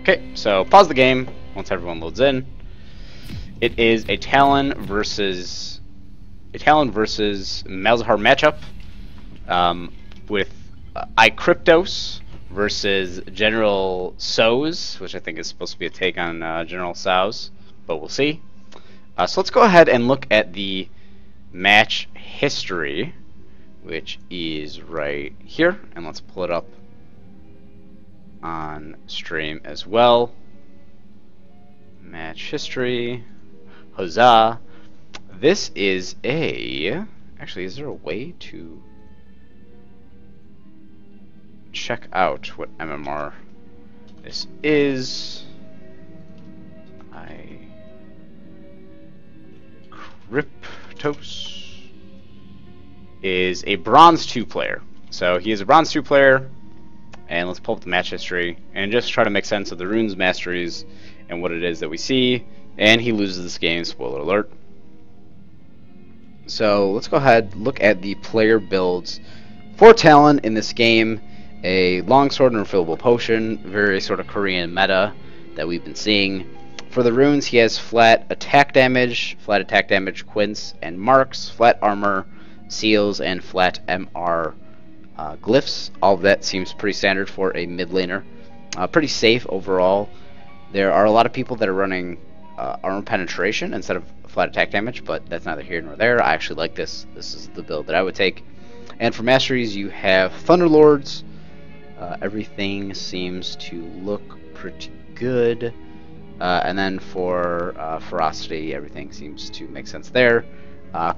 Okay, so pause the game once everyone loads in. It is a Talon versus Malzahar matchup with iKryptos versus General Sows, which I think is supposed to be a take on General Sows, but we'll see. So let's go ahead and look at the match history, which is right here, and let's pull it up on stream as well. Match history, huzzah. This is actually, is there a way to check out what MMR this is? iKryptos is a bronze 2 player. So he is a bronze 2 player, and let's pull up the match history and just try to make sense of the runes masteries and what it is that we see. And he loses this game, spoiler alert. So let's go ahead, look at the player builds for Talon in this game. A longsword and refillable potion, very sort of Korean meta that we've been seeing. For the runes, he has flat attack damage, quints and marks, flat armor, seals, and flat MR glyphs. All of that seems pretty standard for a mid laner. Pretty safe overall. There are a lot of people that are running armor penetration instead of flat attack damage, but that's neither here nor there. I actually like this. This is the build that I would take. And for masteries, you have Thunderlords. Everything seems to look pretty good. And then for ferocity, everything seems to make sense there.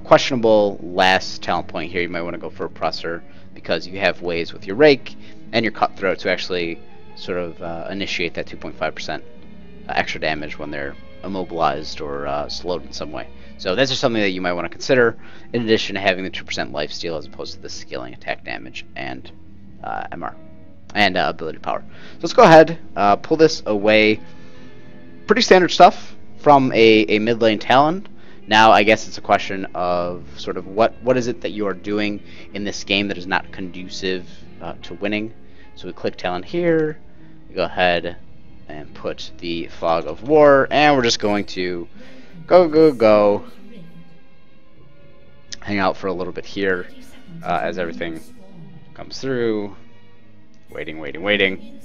Questionable last talent point here. You might want to go for oppressor because you have ways with your rake and your cutthroat to actually sort of initiate that 2.5% extra damage when they're immobilized or slowed in some way. So that's just something that you might want to consider, in addition to having the 2% lifesteal as opposed to the scaling attack damage and MR and ability power. So let's go ahead, pull this away. Pretty standard stuff from a mid lane Talon. Now I guess it's a question of sort of what is it that you are doing in this game that is not conducive to winning. So we click Talon here, we go ahead and put the Fog of War, and we're just going to go hang out for a little bit here as everything comes through. Waiting.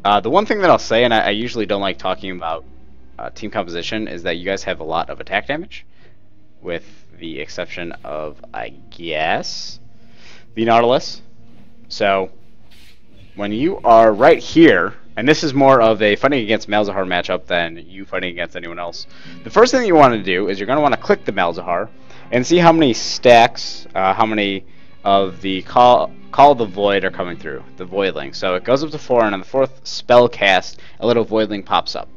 The one thing that I'll say, and I usually don't like talking about team composition, is that you guys have a lot of attack damage, with the exception of, I guess, the Nautilus. So when you are right here, and this is more of a fighting against Malzahar matchup than you fighting against anyone else, the first thing you want to do is you're going to want to click the Malzahar and see how many stacks, how many of the Call of the Void are coming through, the Voidling. So it goes up to 4, and on the 4th spell cast, a little Voidling pops up.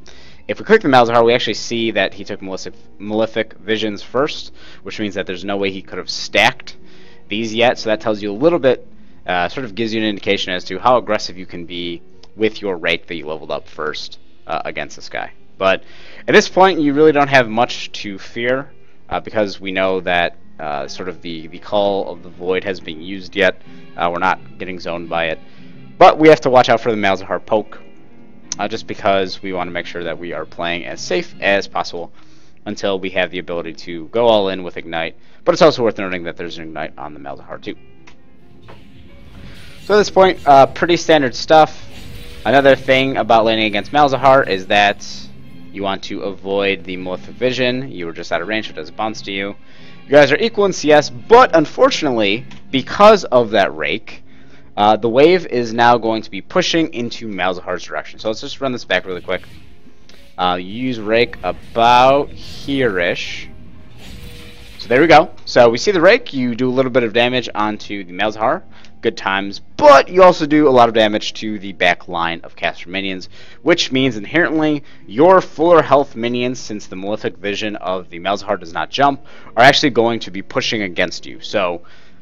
If we click the Malzahar, we actually see that he took Malefic Visions first, which means that there's no way he could have stacked these yet. So that tells you a little bit, sort of gives you an indication as to how aggressive you can be with your rake that you leveled up first against this guy. But at this point, you really don't have much to fear because we know that sort of the Call of the Void hasn't been used yet. We're not getting zoned by it. But we have to watch out for the Malzahar poke, just because we want to make sure that we are playing as safe as possible until we have the ability to go all in with Ignite. But it's also worth noting that there's an Ignite on the Malzahar too. So at this point, pretty standard stuff. Another thing about laning against Malzahar is that you want to avoid the Malefic Vision. You were just out of range, so it doesn't bounce to you. You guys are equal in CS, but unfortunately, because of that rake, the wave is now going to be pushing into Malzahar's direction. So let's just run this back really quick. You use rake about here-ish. So there we go. So we see the rake. You do a little bit of damage onto the Malzahar. Good times. But you also do a lot of damage to the back line of caster minions, which means inherently your fuller health minions, since the Malefic Vision of the Malzahar does not jump, are actually going to be pushing against you. So,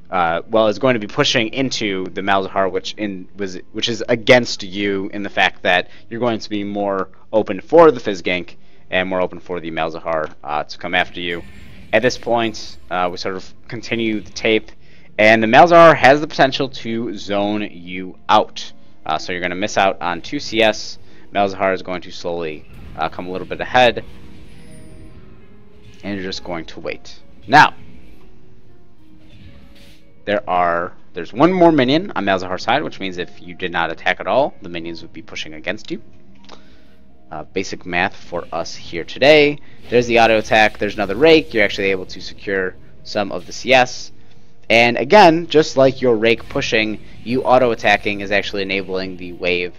well, it's going to be pushing into the Malzahar, which is against you in the fact that you're going to be more open for the Fizz gank and more open for the Malzahar to come after you. At this point, we sort of continue the tape, and the Malzahar has the potential to zone you out. So you're going to miss out on 2 CS, Malzahar is going to slowly come a little bit ahead, and you're just going to wait. Now, there's one more minion on Malzahar's side, which means if you did not attack at all, the minions would be pushing against you. Basic math for us here today. There's the auto attack, there's another rake, you're actually able to secure some of the CS. And again, just like your rake pushing, you auto attacking is actually enabling the wave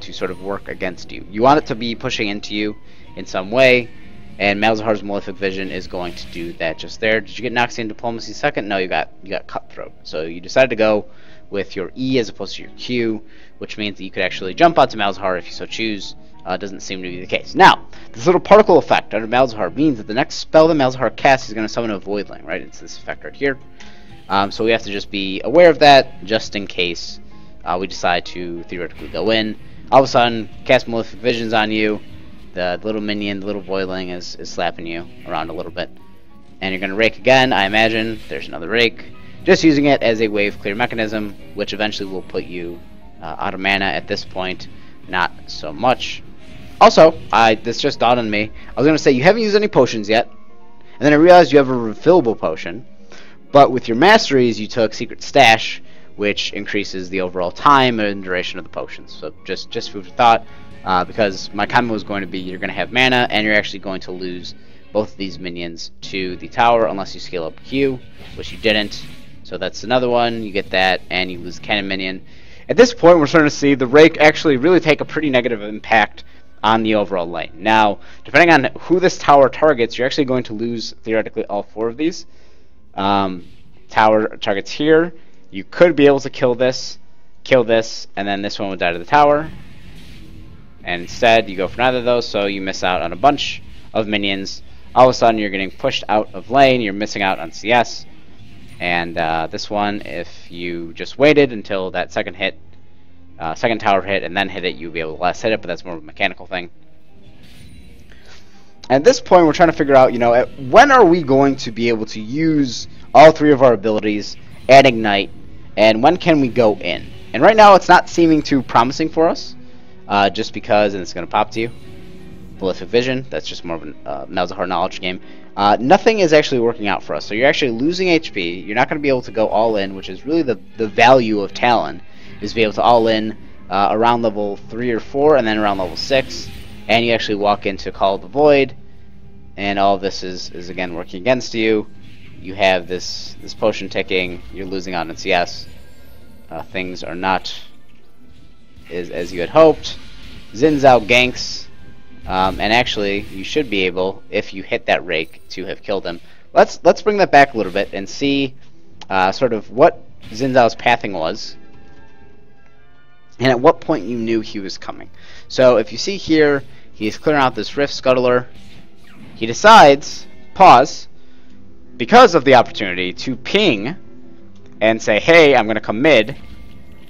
to sort of work against you. You want it to be pushing into you in some way, and Malzahar's Malefic Vision is going to do that just there. Did you get Noxian Diplomacy second? No, you got Cutthroat. So you decided to go with your E as opposed to your Q, which means that you could actually jump onto Malzahar if you so choose. Doesn't seem to be the case. Now, this little particle effect under Malzahar means that the next spell that Malzahar casts is going to summon a Voidling, right? It's this effect right here. So we have to just be aware of that, just in case we decide to theoretically go in. All of a sudden, cast Malefic Visions on you, the little minion, the little Voidling is slapping you around a little bit. And you're going to rake again, I imagine. There's another rake. Just using it as a wave clear mechanism, which eventually will put you out of mana at this point. Not so much. Also, this just dawned on me. I was going to say, you haven't used any potions yet. And then I realized you have a refillable potion. But with your masteries, you took Secret Stash, which increases the overall time and duration of the potions. So just food for thought, because my comment was going to be you're going to have mana, and you're actually going to lose both of these minions to the tower unless you scale up Q, which you didn't. So that's another one. You get that, and you lose Cannon Minion. At this point, we're starting to see the Rake actually really take a pretty negative impact on the overall lane. Now, depending on who this tower targets, you're actually going to lose, theoretically, all 4 of these. Tower targets here. You could be able to kill this, and then this one would die to the tower. And instead, you go for neither of those, so you miss out on a bunch of minions. All of a sudden, you're getting pushed out of lane. You're missing out on CS. And this one, if you just waited until that second tower hit, and then hit it, you'll be able to last hit it, but that's more of a mechanical thing. At this point, we're trying to figure out, when are we going to be able to use all 3 of our abilities and Ignite, and when can we go in? And right now, it's not seeming too promising for us, just because, and it's going to pop to you, Malefic Vision, that's just more of a Malzahar knowledge game. Nothing is actually working out for us, so you're actually losing HP, you're not going to be able to go all in, which is really the value of Talon, is to be able to all in around level 3 or 4, and then around level 6, and you actually walk into Call of the Void, and all of this is again working against you. You have this potion ticking, you're losing out on CS. Things are not as you had hoped. Xin Zhao ganks, and actually you should be able, if you hit that rake, to have killed him. Let's bring that back a little bit and see sort of what Xin Zhao's pathing was, and at what point you knew he was coming. So if you see here, he's clearing out this Rift Scuttler. He decides, pause, because of the opportunity, to ping and say, hey, I'm going to come mid.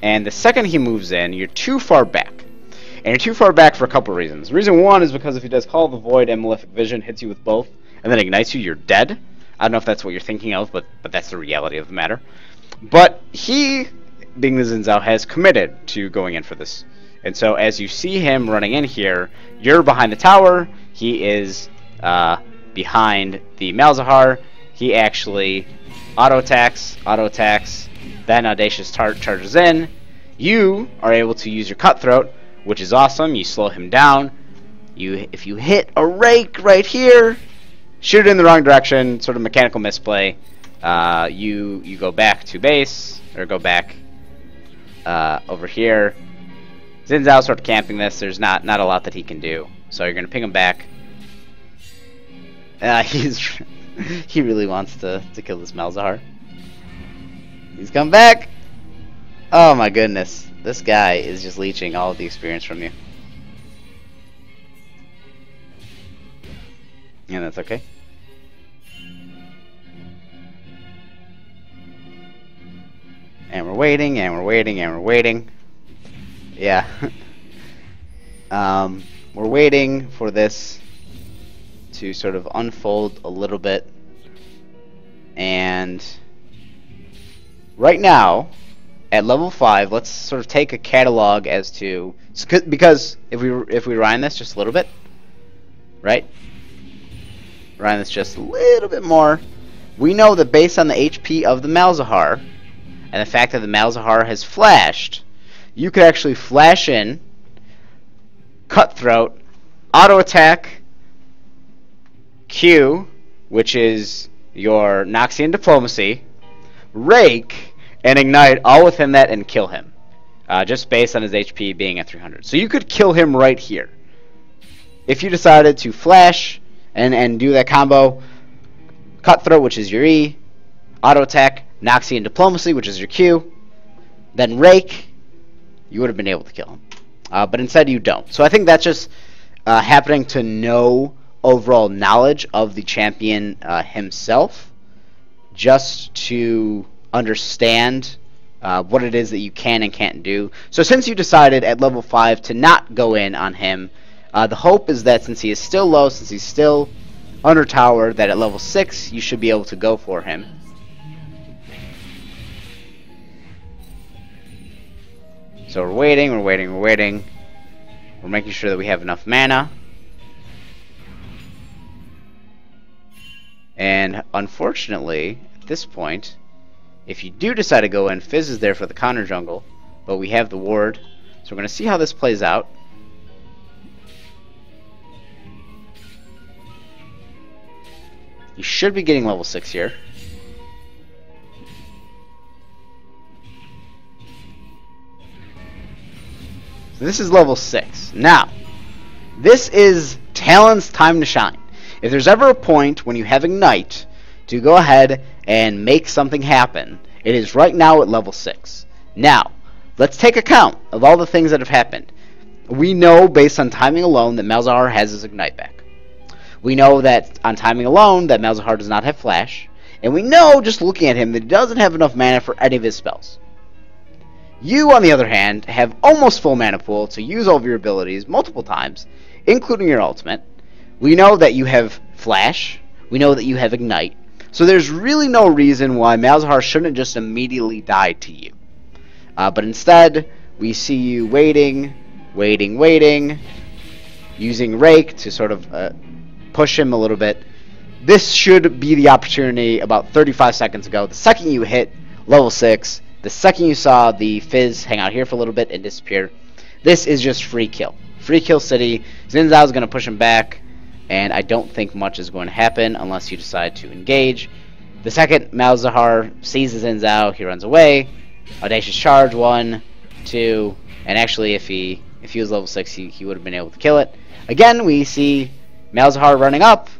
And the second he moves in, you're too far back. And you're too far back for a couple reasons. Reason one is because if he does Call of the Void and Malefic Vision, hits you with both, and then ignites you, you're dead. I don't know if that's what you're thinking of, but that's the reality of the matter. But he, being the Xin Zhao, has committed to going in for this. And so as you see him running in here, you're behind the tower, he is behind the Malzahar. He actually auto-attacks, then Audacious charges in. You are able to use your Cutthroat, which is awesome. You slow him down. If you hit a rake right here, shoot it in the wrong direction, sort of mechanical misplay, you go back to base, or go back over here. Xin Zhao's sort of camping this. There's not a lot that he can do. So you're going to ping him back. He really wants to kill this Malzahar. He's come back. Oh my goodness. This guy is just leeching all of the experience from you. Yeah, that's okay. And we're waiting, and we're waiting, and we're waiting. Yeah. We're waiting for this to sort of unfold a little bit. And right now, at level 5, let's sort of take a catalog as to, because if we rewind this just a little bit, right? Rewind this just a little bit more. We know that based on the HP of the Malzahar and the fact that the Malzahar has flashed, you could actually flash in, Cutthroat, auto attack, Q, which is your Noxian Diplomacy, Rake, and Ignite all within that and kill him. Just based on his HP being at 300. So you could kill him right here. If you decided to flash and do that combo, Cutthroat, which is your E, auto attack, Noxian Diplomacy, which is your Q, then Rake, you would have been able to kill him. But instead you don't. So I think that's just happening to no overall knowledge of the champion himself, just to understand what it is that you can and can't do. So since you decided at level 5 to not go in on him, the hope is that since he is still low, since he's still under tower, that at level 6 you should be able to go for him. So we're waiting, we're waiting, we're waiting. We're making sure that we have enough mana. And unfortunately, at this point, if you do decide to go in, Fizz is there for the counter jungle, but we have the ward. So we're going to see how this plays out. You should be getting level 6 here. So this is level 6. Now, this is Talon's time to shine. If there's ever a point when you have Ignite to go ahead and make something happen, it is right now at level 6. Now, let's take account of all the things that have happened. We know, based on timing alone, that Malzahar has his Ignite back. We know that on timing alone that Malzahar does not have Flash. And we know, just looking at him, that he doesn't have enough mana for any of his spells. You, on the other hand, have almost full mana pool to use all of your abilities multiple times, including your ultimate. We know that you have Flash. We know that you have Ignite. So there's really no reason why Malzahar shouldn't just immediately die to you. But instead, we see you waiting, using Rake to sort of push him a little bit. This should be the opportunity about 35 seconds ago. The second you hit level 6, the second you saw the Fizz hang out here for a little bit and disappear, this is just free kill. Free kill city. Xin Zhao is going to push him back, and I don't think much is going to happen unless you decide to engage. The second Malzahar sees the Xin Zhao, he runs away. Audacious charge, 1, 2, and actually if he was level 6, he would have been able to kill it. Again, we see Malzahar running up.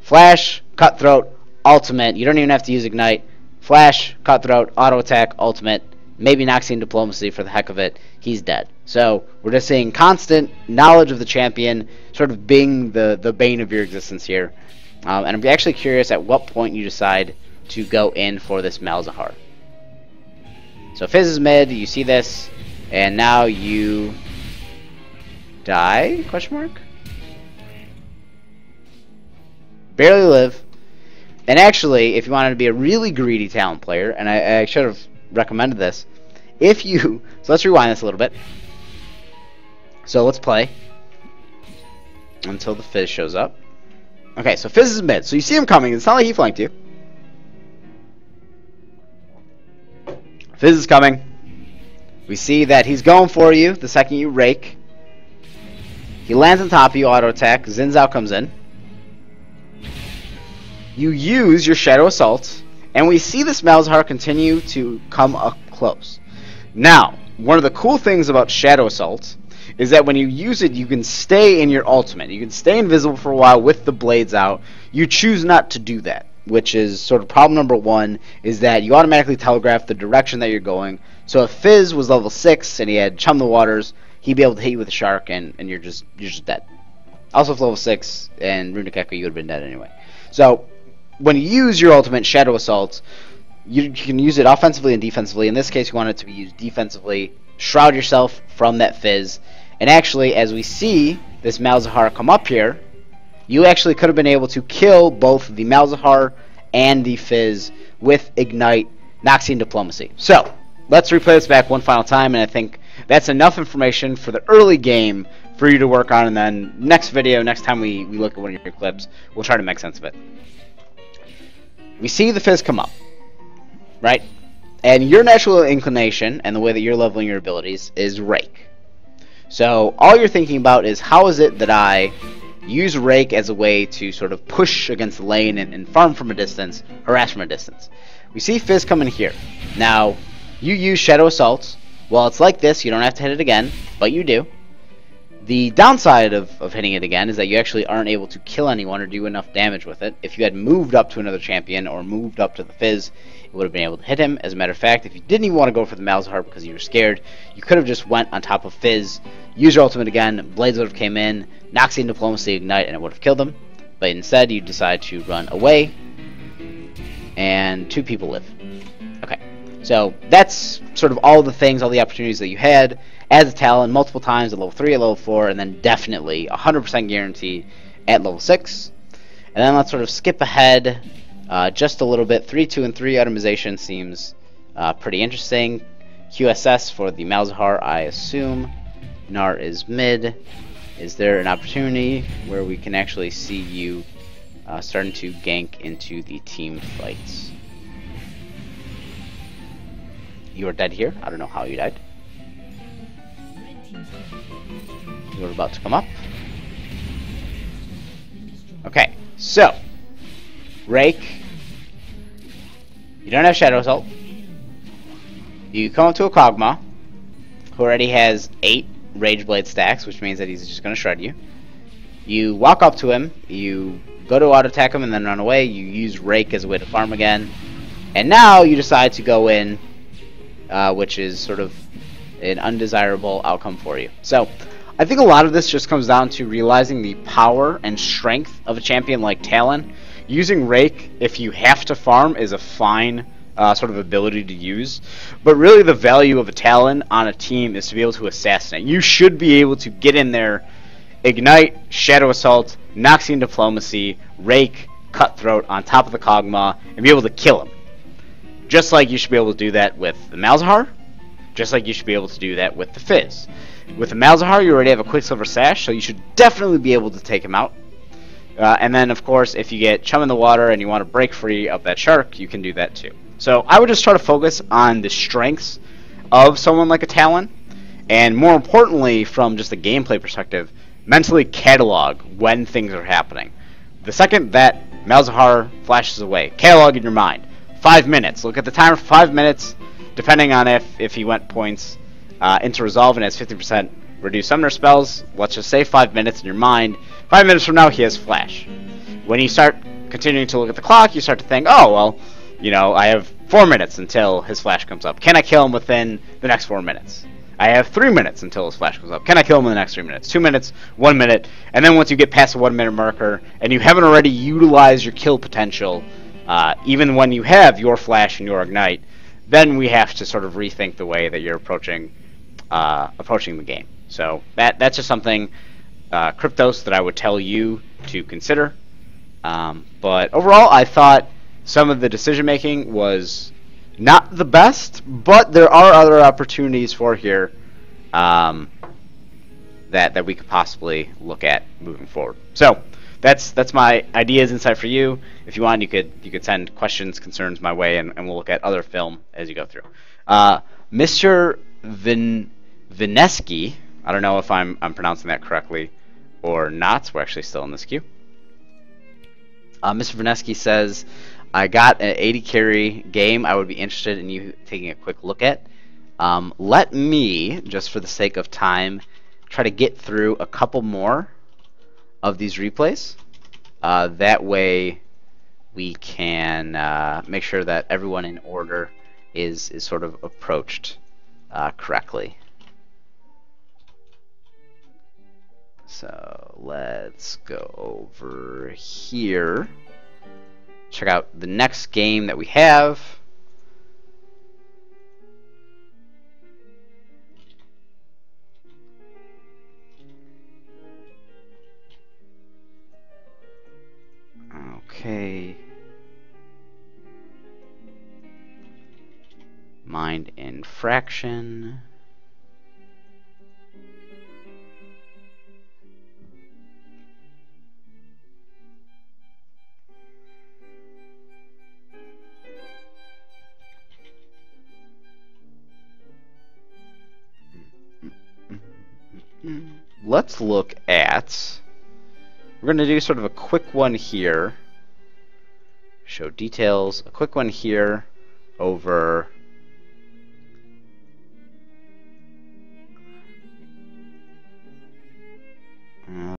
Flash, Cutthroat, ultimate. You don't even have to use Ignite. Flash, Cutthroat, auto attack, ultimate. Maybe Noxian Diplomacy for the heck of it. He's dead. So we're just seeing constant knowledge of the champion sort of being the bane of your existence here. And I'm actually curious at what point you decide to go in for this Malzahar. So Fizz is mid, you see this, and now you die? Question mark? Barely live. And actually, if you wanted to be a really greedy Talon player, and I should have recommended this, if you... So let's rewind this a little bit. So let's play until the Fizz shows up. Okay, so Fizz is mid. So you see him coming. It's not like he flanked you. Fizz is coming. We see that he's going for you the second you Rake. He lands on top of you, auto attack. Xin Zhao comes in. You use your Shadow Assault, and we see this Malzahar continue to come up close. Now, one of the cool things about Shadow Assault is that when you use it, you can stay in your ultimate. You can stay invisible for a while with the blades out. You choose not to do that, which is sort of problem number 1, is that you automatically telegraph the direction that you're going. So if Fizz was level 6 and he had Chum the Waters, he'd be able to hit you with a Shark, and you're just dead. Also, if level 6 and Runic Echo, you would have been dead anyway. So when you use your ultimate Shadow Assault, you can use it offensively and defensively. In this case, you want it to be used defensively. Shroud yourself from that Fizz. And actually, as we see this Malzahar come up here, you actually could have been able to kill both the Malzahar and the Fizz with Ignite, Noxian Diplomacy. So, let's replay this back one final time, and I think that's enough information for the early game for you to work on, and then next video, next time we look at one of your clips, we'll try to make sense of it. We see the fizz come up, right? And your natural inclination, and the way that you're leveling your abilities, is Rake. So all you're thinking about is, how is it that I use Rake as a way to sort of push against the lane and farm from a distance, harass from a distance. We see fizz coming here. Now, you use Shadow Assault. Well, it's like this, you don't have to hit it again, but you do. The downside of hitting it again is that you actually aren't able to kill anyone or do enough damage with it. If you had moved up to another champion or moved up to the fizz, you would have been able to hit him. As a matter of fact, if you didn't even want to go for the Malzahar because you were scared, you could have just went on top of fizz, used your ultimate again, Blades would have came in, Noxian Diplomacy Ignite, and it would have killed them. But instead, you decide to run away, and 2 people live. Okay, so that's sort of all the things, all the opportunities that you had as a Talon multiple times at level 3, at level 4, and then definitely 100% guarantee at level 6. And then let's sort of skip ahead just a little bit. 3, 2, and 3 itemization seems pretty interesting. QSS for the Malzahar, I assume. Nar is mid. Is there an opportunity where we can actually see you starting to gank into the team fights? You are dead here. I don't know how you died. You were about to come up. Okay, so Rake. You don't have Shadow Assault. You come up to a Kog'Maw, who already has 8 Rage Blade stacks, which means that he's just going to shred you. You walk up to him, you go to auto attack him and then run away. You use Rake as a way to farm again. And now you decide to go in, which is sort of an undesirable outcome for you. So I think a lot of this just comes down to realizing the power and strength of a champion like Talon. Using Rake, if you have to farm, is a fine sort of ability to use. But really the value of a Talon on a team is to be able to assassinate. You should be able to get in there, Ignite, Shadow Assault, Noxian Diplomacy, Rake, Cutthroat on top of the Kog'Maw, and be able to kill him. Just like you should be able to do that with the Malzahar, just like you should be able to do that with the Fizz. With the Malzahar, you already have a Quicksilver Sash, so you should definitely be able to take him out. And then, of course, if you get Chum in the water and you want to break free of that shark, you can do that too. So I would just try to focus on the strengths of someone like a Talon, and more importantly, from just a gameplay perspective, mentally catalog when things are happening. The second that Malzahar flashes away, catalog in your mind. 5 minutes. Look at the timer for 5 minutes, depending on if he went points into Resolve and has 50% reduced summoner spells. Let's just say 5 minutes in your mind. 5 minutes from now, he has Flash. When you start continuing to look at the clock, you start to think, oh, well, you know, I have 4 minutes until his Flash comes up. Can I kill him within the next 4 minutes? I have 3 minutes until his Flash comes up. Can I kill him in the next 3 minutes? 2 minutes, 1 minute, and then once you get past the 1 minute marker, and you haven't already utilized your kill potential, even when you have your Flash and your Ignite, then we have to sort of rethink the way that you're approaching the game. So that's just something, Kryptos, that I would tell you to consider. But overall, I thought some of the decision making was not the best, but there are other opportunities for here that we could possibly look at moving forward. So that's my ideas, insight for you. If you want, you could send questions, concerns my way, and we'll look at other film as you go through. Mr. Vineski, I don't know if I'm pronouncing that correctly or not. We're actually still in this queue. Mr. Vineski says, I got an 80 carry game I would be interested in you taking a quick look at. Let me, just for the sake of time, try to get through a couple more of these replays. That way we can make sure that everyone in order is sort of approached correctly. So let's go over here. Check out the next game that we have. Okay. Mind infraction. Let's look at... We're going to do sort of a quick one here. Show details. A quick one here over